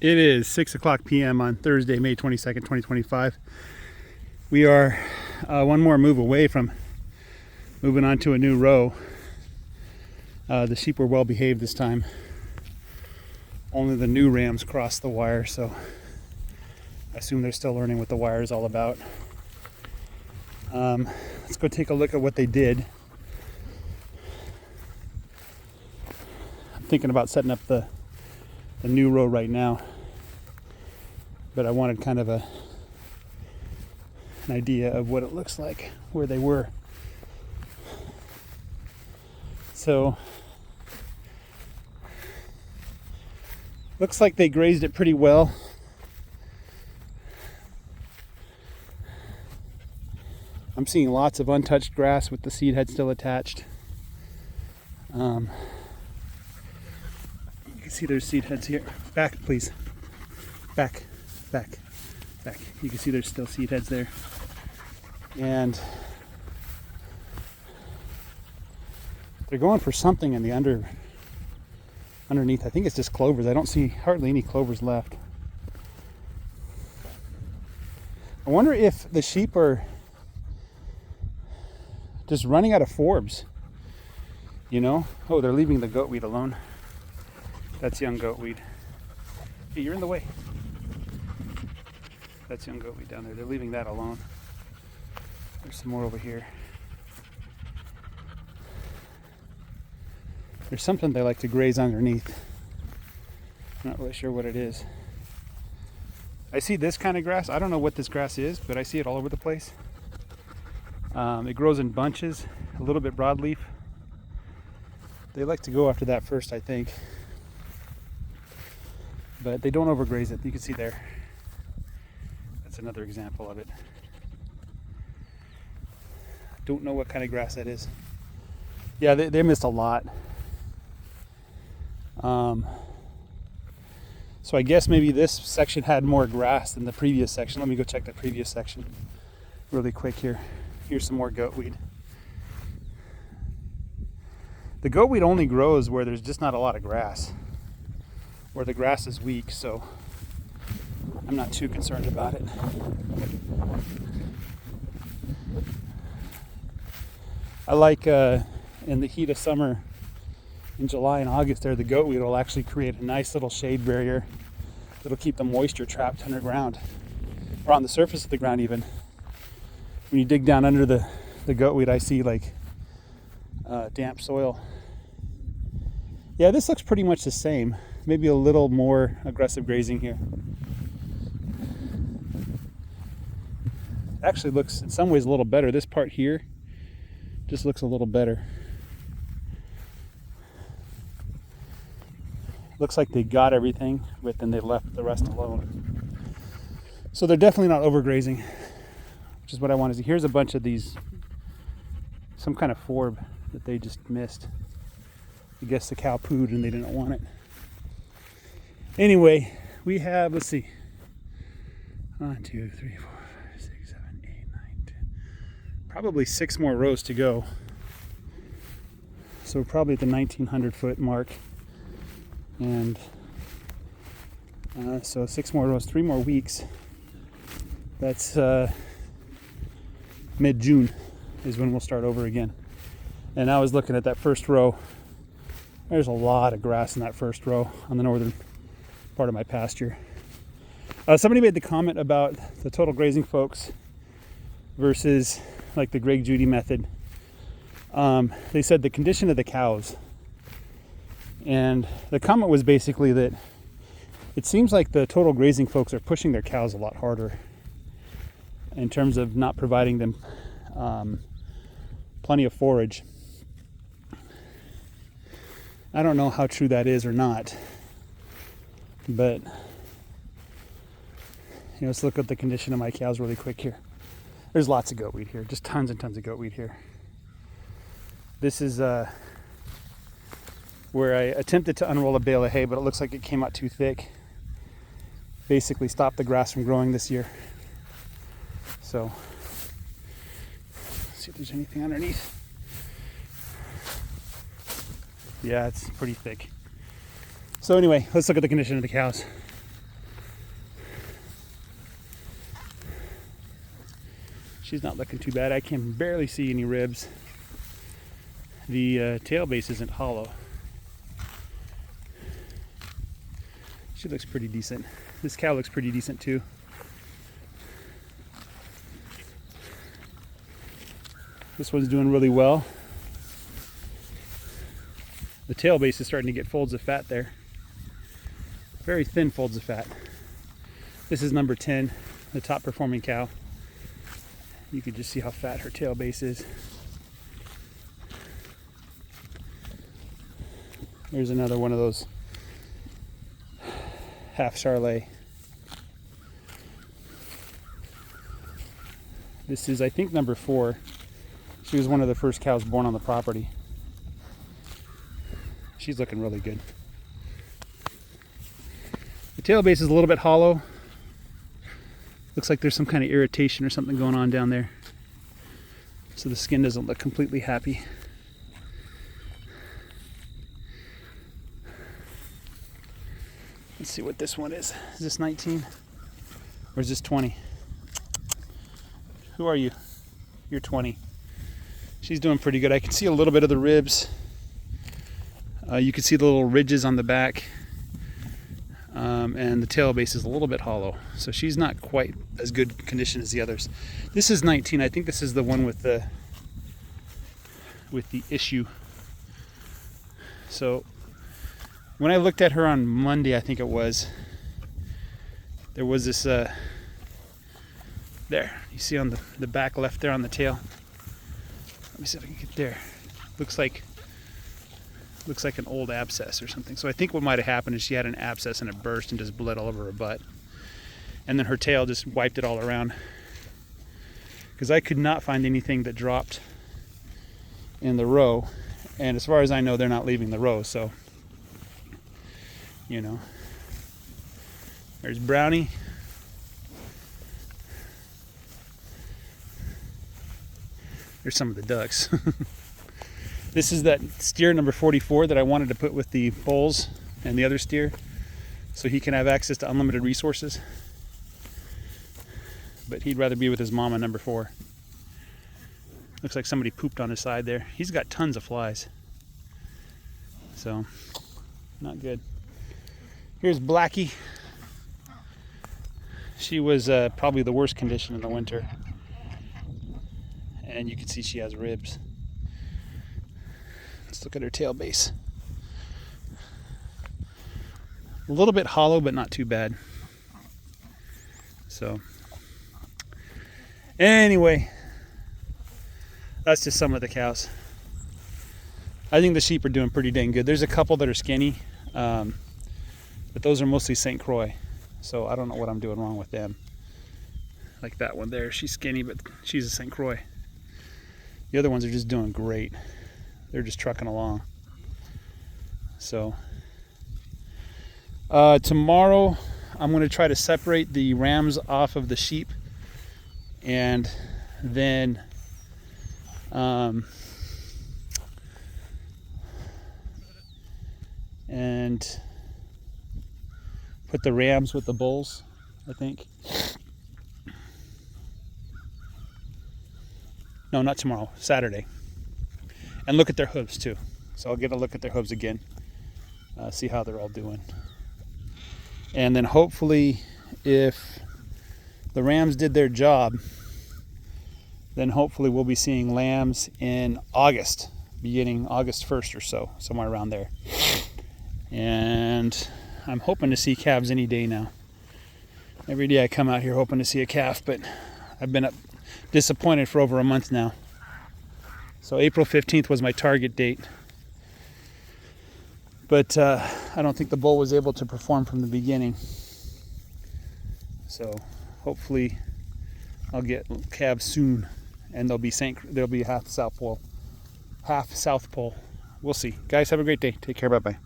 It is 6 o'clock p.m. on Thursday, May 22nd, 2025. We are one more move away from moving on to a new row. The sheep were well behaved this time. Only the new rams crossed the wire, so I assume they're still learning what the wire is all about. Let's go take a look at what they did. I'm thinking about setting up the new row right now, but I wanted kind of an idea of what it looks like where they were. So looks like they grazed it pretty well. I'm seeing lots of untouched grass with the seed head still attached. You can see there's seed heads here. Back, please. Back, back, back. You can see there's still seed heads there. And they're going for something in the underneath. I think it's just clovers. I don't see hardly any clovers left. I wonder if the sheep are just running out of forbs. You know? Oh, they're leaving the goatweed alone. That's young goatweed. Hey, you're in the way. That's young goatweed down there. They're leaving that alone. There's some more over here. There's something they like to graze underneath. I'm not really sure what it is. I see this kind of grass. I don't know what this grass is, but I see it all over the place. It grows in bunches, a little bit broadleaf. They like to go after that first, I think. But they don't overgraze it. You can see there. That's another example of it. Don't know what kind of grass that is. Yeah, they missed a lot. So I guess maybe this section had more grass than the previous section. Let me go check the previous section really quick here. Here's some more goatweed. The goatweed only grows where there's just not a lot of grass, where the grass is weak, so I'm not too concerned about it. I like in the heat of summer, in July and August there, the goatweed will actually create a nice little shade barrier that'll keep the moisture trapped underground, or on the surface of the ground even. When you dig down under the goatweed, I see like damp soil. Yeah, this looks pretty much the same. Maybe a little more aggressive grazing here. It actually looks in some ways a little better. This part here just looks a little better. Looks like they got everything, but then they left the rest alone. So they're definitely not overgrazing, which is what I want to see. Here's a bunch of these, some kind of forb that they just missed. I guess the cow pooed and they didn't want it. Anyway, we have, let's see, 1, 2, 3, 4, 5, 6, 7, 8, 9, 10. Probably 6 more rows to go. So we're probably at the 1900 foot mark. And so 6 more rows, 3 more weeks. That's mid-June is when we'll start over again. And I was looking at that first row. There's a lot of grass in that first row on the northern part of my pasture. Somebody made the comment about the total grazing folks versus like the Greg Judy method. They said the condition of the cows. And the comment was basically that it seems like the total grazing folks are pushing their cows a lot harder in terms of not providing them plenty of forage. I don't know how true that is or not, but let's look at the condition of my cows really quick here. There's lots of goatweed here, just tons and tons of goatweed here. This is where I attempted to unroll a bale of hay, but it looks like it came out too thick. Basically stopped the grass from growing this year. So, let's see if there's anything underneath. Yeah, it's pretty thick. So anyway, let's look at the condition of the cows. She's not looking too bad. I can barely see any ribs. The tail base isn't hollow. She looks pretty decent. This cow looks pretty decent too. This one's doing really well. The tail base is starting to get folds of fat there. Very thin folds of fat. This is number 10, the top performing cow. You can just see how fat her tail base is. There's another one of those half Charolais. This is, I think, number 4. She was one of the first cows born on the property. She's looking really good. The tail base is a little bit hollow. Looks like there's some kind of irritation or something going on down there. So the skin doesn't look completely happy. Let's see what this one is. Is this 19? Or is this 20? Who are you? You're 20. She's doing pretty good. I can see a little bit of the ribs. You can see the little ridges on the back. And the tail base is a little bit hollow. So she's not quite as good condition as the others. This is 19. I think this is the one with the issue. So when I looked at her on Monday, I think it was, there was this, there, you see on the back left there on the tail. Let me see if I can get there. Looks like an old abscess or something. So I think what might have happened is she had an abscess and it burst and just bled all over her butt. And then her tail just wiped it all around. Because I could not find anything that dropped in the row. And as far as I know, they're not leaving the row, so you know. There's Brownie. There's some of the ducks. This is that steer number 44 that I wanted to put with the bulls and the other steer, so he can have access to unlimited resources. But he'd rather be with his mama, number 4. Looks like somebody pooped on his side there. He's got tons of flies. So, not good. Here's Blackie. She was probably the worst condition in the winter. And you can see she has ribs. Let's look at her tail base. A little bit hollow, but not too bad. So, anyway, that's just some of the cows. I think the sheep are doing pretty dang good. There's a couple that are skinny, but those are mostly St. Croix. So I don't know what I'm doing wrong with them. Like that one there, she's skinny, but she's a St. Croix. The other ones are just doing great. They're just trucking along. So tomorrow I'm going to try to separate the rams off of the sheep, and then and put the rams with the bulls, I think. No, not tomorrow, Saturday. And look at their hooves too. So I'll get a look at their hooves again, see how they're all doing. And then hopefully, if the rams did their job, then hopefully we'll be seeing lambs in August, beginning August 1st or so, somewhere around there. And I'm hoping to see calves any day now. Every day I come out here hoping to see a calf, but I've been disappointed for over a month now. So April 15th was my target date. But I don't think the bull was able to perform from the beginning. So hopefully I'll get calves soon, and they'll be half South Pole. We'll see. Guys, have a great day. Take care. Bye-bye.